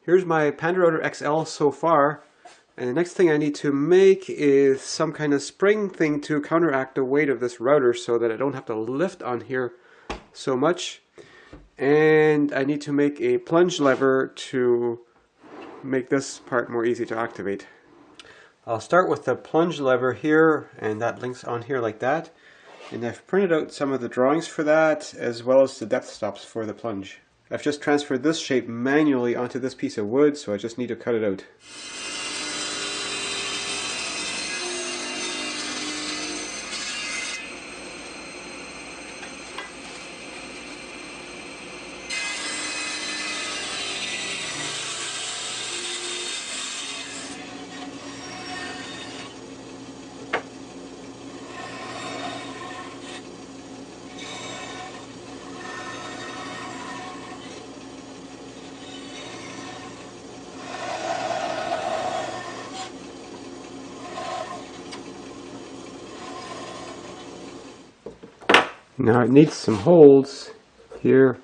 Here's my Pantorouter XL so far, and the next thing I need to make is some kind of spring thing to counteract the weight of this router so that I don't have to lift on here so much. And I need to make a plunge lever to make this part more easy to activate. I'll start with the plunge lever here, and that links on here like that. And I've printed out some of the drawings for that, as well as the depth stops for the plunge. I've just transferred this shape manually onto this piece of wood, so I just need to cut it out. Now it needs some holes here,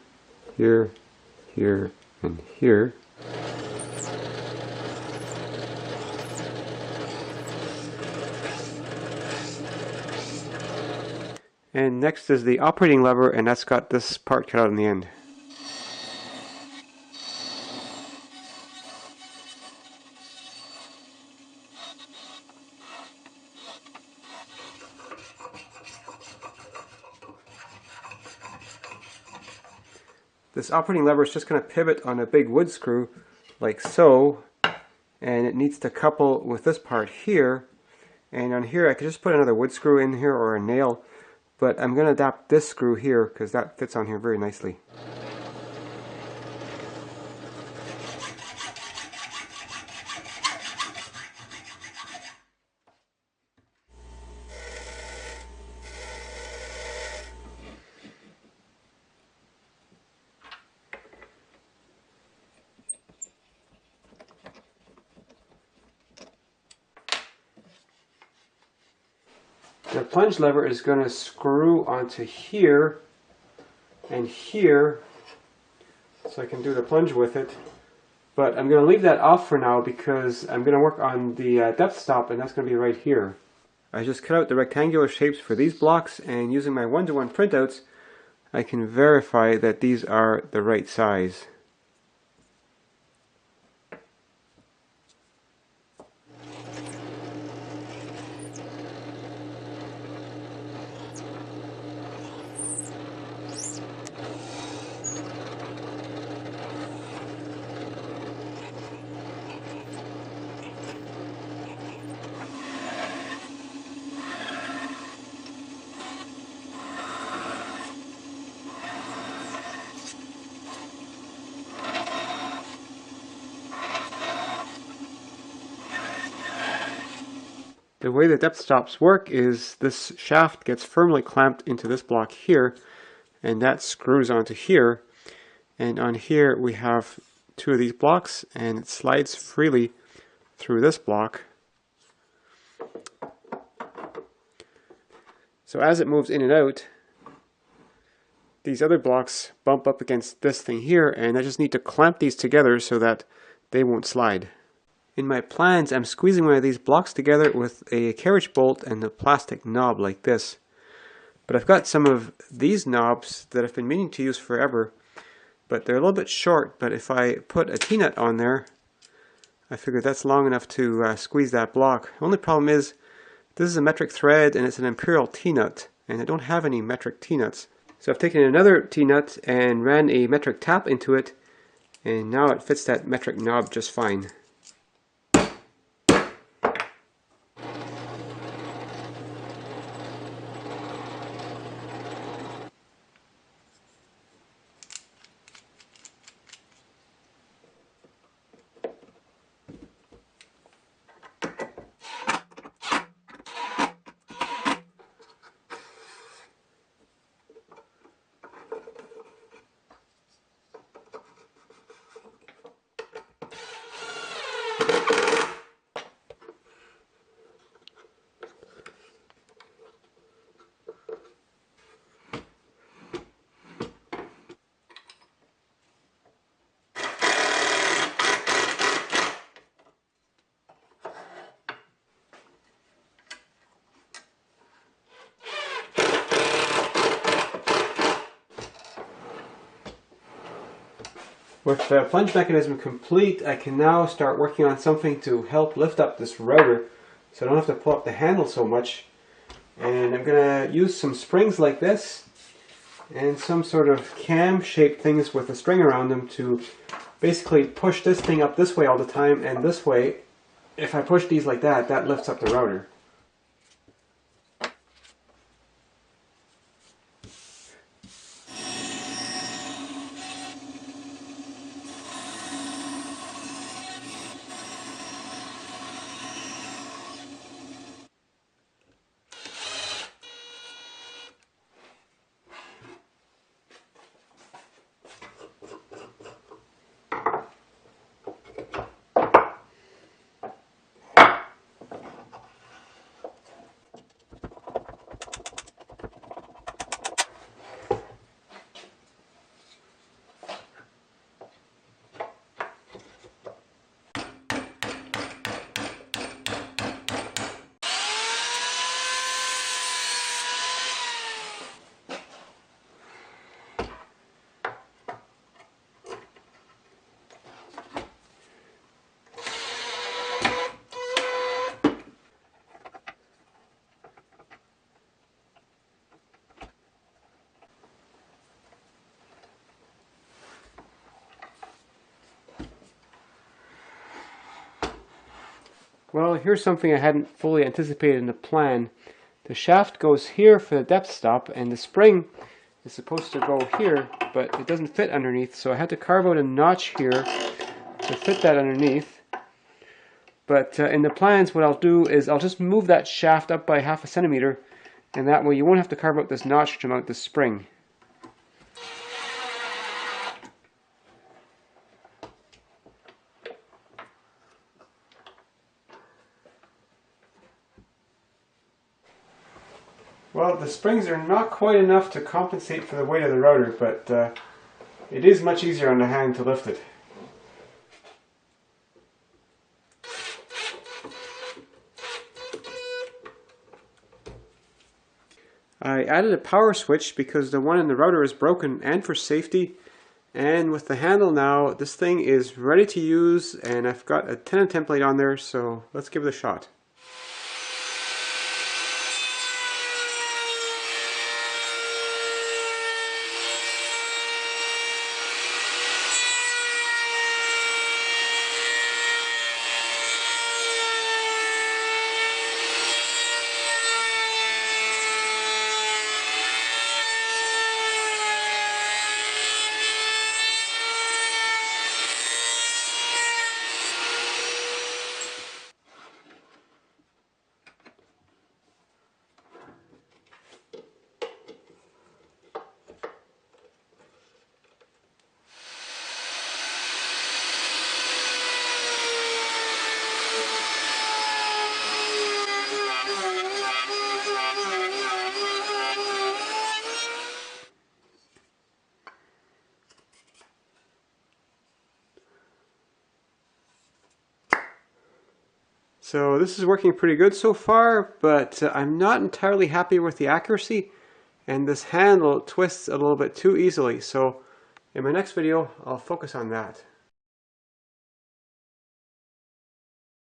here, here, and here. And next is the operating lever, and that's got this part cut out in the end. This operating lever is just going to pivot on a big wood screw like so, and it needs to couple with this part here. And on here I could just put another wood screw in here or a nail, but I'm going to adapt this screw here because that fits on here very nicely. The plunge lever is going to screw onto here and here, so I can do the plunge with it. But I'm going to leave that off for now because I'm going to work on the depth stop, and that's going to be right here. I just cut out the rectangular shapes for these blocks, and using my 1-to-1 printouts, I can verify that these are the right size. The way the depth stops work is this shaft gets firmly clamped into this block here, and that screws onto here. And on here we have 2 of these blocks, and it slides freely through this block. So as it moves in and out, these other blocks bump up against this thing here, and I just need to clamp these together so that they won't slide. In my plans, I'm squeezing one of these blocks together with a carriage bolt and a plastic knob like this. But I've got some of these knobs that I've been meaning to use forever, but they're a little bit short. But if I put a T-nut on there, I figured that's long enough to squeeze that block. The only problem is, this is a metric thread and it's an imperial T-nut, and I don't have any metric T-nuts. So I've taken another T-nut and ran a metric tap into it, and now it fits that metric knob just fine. With the plunge mechanism complete, I can now start working on something to help lift up this router so I don't have to pull up the handle so much. And I'm going to use some springs like this and some sort of cam-shaped things with a string around them to basically push this thing up this way all the time, and this way, if I push these like that, that lifts up the router. Well, here's something I hadn't fully anticipated in the plan. The shaft goes here for the depth stop, and the spring is supposed to go here, but it doesn't fit underneath, so I had to carve out a notch here to fit that underneath. But in the plans, what I'll do is I'll just move that shaft up by 1/2 centimeter, and that way you won't have to carve out this notch to mount the spring. Well, the springs are not quite enough to compensate for the weight of the router, but it is much easier on the hand to lift it. I added a power switch because the one in the router is broken, and for safety. And with the handle now, this thing is ready to use, and I've got a tenon template on there, so let's give it a shot. So this is working pretty good so far, but I'm not entirely happy with the accuracy, and this handle twists a little bit too easily. So in my next video, I'll focus on that.